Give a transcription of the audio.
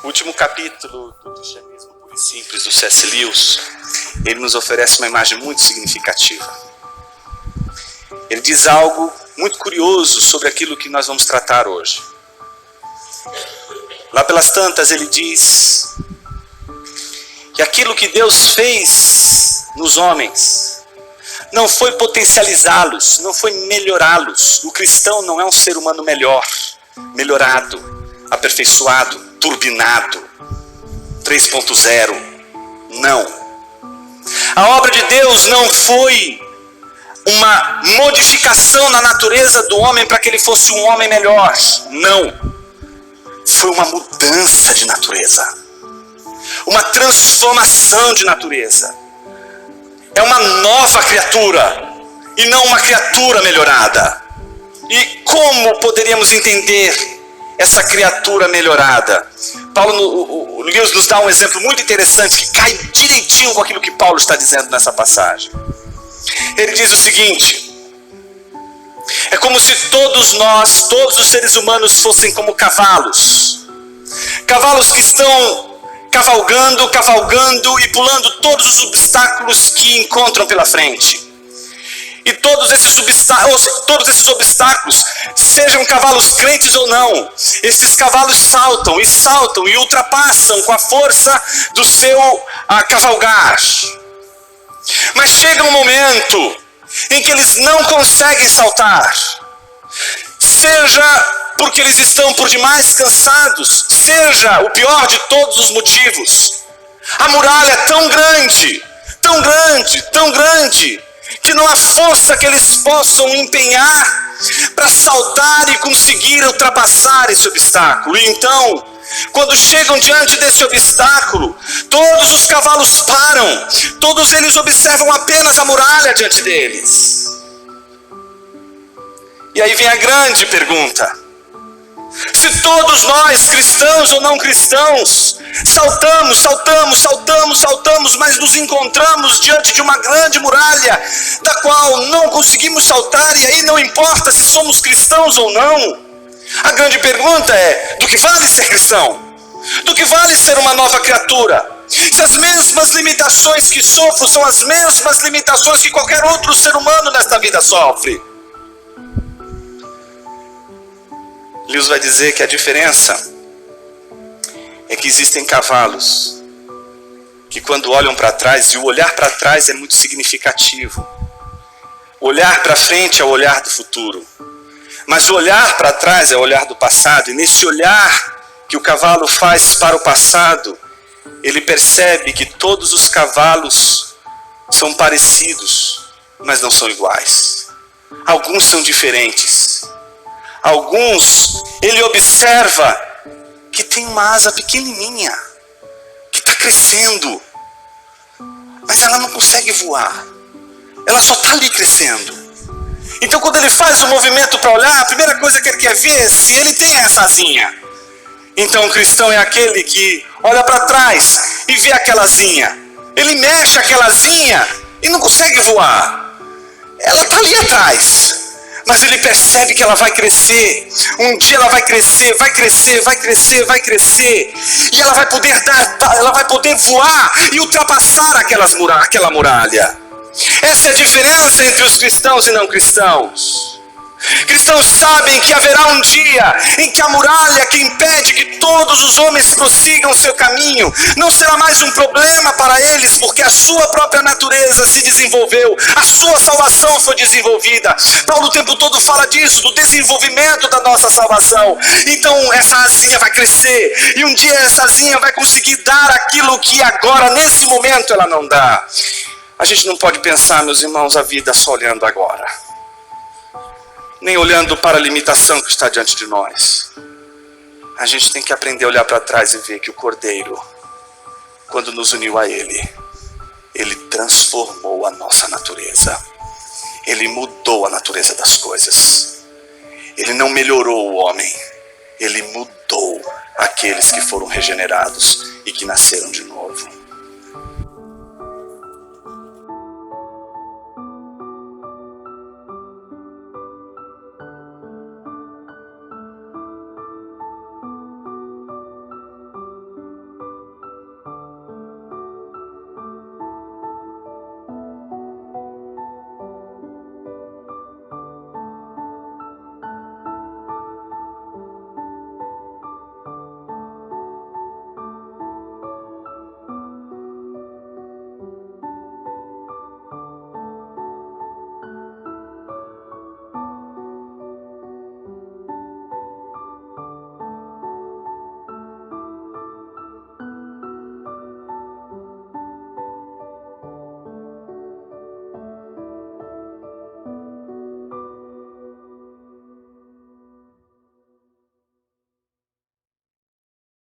O último capítulo do Cristianismo Puro e Simples, do C.S. Lewis, ele nos oferece uma imagem muito significativa. Ele diz algo muito curioso sobre aquilo que nós vamos tratar hoje. Lá pelas tantas ele diz que aquilo que Deus fez nos homens não foi potencializá-los, não foi melhorá-los. O cristão não é um ser humano melhor, melhorado, aperfeiçoado, turbinado, 3.0. Não. A obra de Deus não foi uma modificação na natureza do homem para que ele fosse um homem melhor. Não. Foi uma mudança de natureza. Uma transformação de natureza. É uma nova criatura e não uma criatura melhorada. E como poderíamos entender essa criatura melhorada? O Lewis nos dá um exemplo muito interessante que cai direitinho com aquilo que Paulo está dizendo nessa passagem. Ele diz o seguinte: é como se todos nós, todos os seres humanos fossem como cavalos. Cavalos que estão cavalgando e pulando todos os obstáculos que encontram pela frente. E todos esses obstáculos, sejam cavalos crentes ou não, esses cavalos saltam e ultrapassam com a força do seu cavalgar. Mas chega um momento em que eles não conseguem saltar, seja porque eles estão por demais cansados, seja o pior de todos os motivos. A muralha é tão grande, que não há força que eles possam empenhar para saltar e conseguir ultrapassar esse obstáculo. E então, quando chegam diante desse obstáculo, todos os cavalos param, todos eles observam apenas a muralha diante deles. E aí vem a grande pergunta: se todos nós, cristãos ou não cristãos, saltamos, mas nos encontramos diante de uma grande muralha, da qual não conseguimos saltar, e aí não importa se somos cristãos ou não. A grande pergunta é: do que vale ser cristão? Do que vale ser uma nova criatura? Se as mesmas limitações que sofro são as mesmas limitações que qualquer outro ser humano nesta vida sofre. Lewis vai dizer que a diferença é que existem cavalos que, quando olham para trás, e o olhar para trás é muito significativo. O olhar para frente é o olhar do futuro, mas o olhar para trás é o olhar do passado. E nesse olhar que o cavalo faz para o passado, ele percebe que todos os cavalos são parecidos, mas não são iguais. Alguns são diferentes. Alguns, ele observa que tem uma asa pequenininha, que está crescendo, mas ela não consegue voar. Ela só está ali crescendo. Então, quando ele faz o movimento para olhar, a primeira coisa que ele quer ver é se ele tem essa asinha. Então, o cristão é aquele que olha para trás e vê aquela asinha. Ele mexe aquela asinha e não consegue voar. Ela está ali atrás. Mas ele percebe que ela vai crescer. Um dia ela vai crescer. E ela vai poder voar e ultrapassar aquela muralha. Essa é a diferença entre os cristãos e não cristãos. Cristãos sabem que haverá um dia em que a muralha que impede que todos os homens prossigam seu caminho não será mais um problema para eles, porque a sua própria natureza se desenvolveu, a sua salvação foi desenvolvida. Paulo o tempo todo fala disso, do desenvolvimento da nossa salvação. Então essa asinha vai crescer, e um dia essa asinha vai conseguir dar aquilo que agora, nesse momento, ela não dá. A gente não pode pensar, meus irmãos, a vida só olhando agora, nem olhando para a limitação que está diante de nós. A gente tem que aprender a olhar para trás e ver que o Cordeiro, quando nos uniu a Ele, Ele transformou a nossa natureza. Ele mudou a natureza das coisas. Ele não melhorou o homem, Ele mudou aqueles que foram regenerados e que nasceram de novo.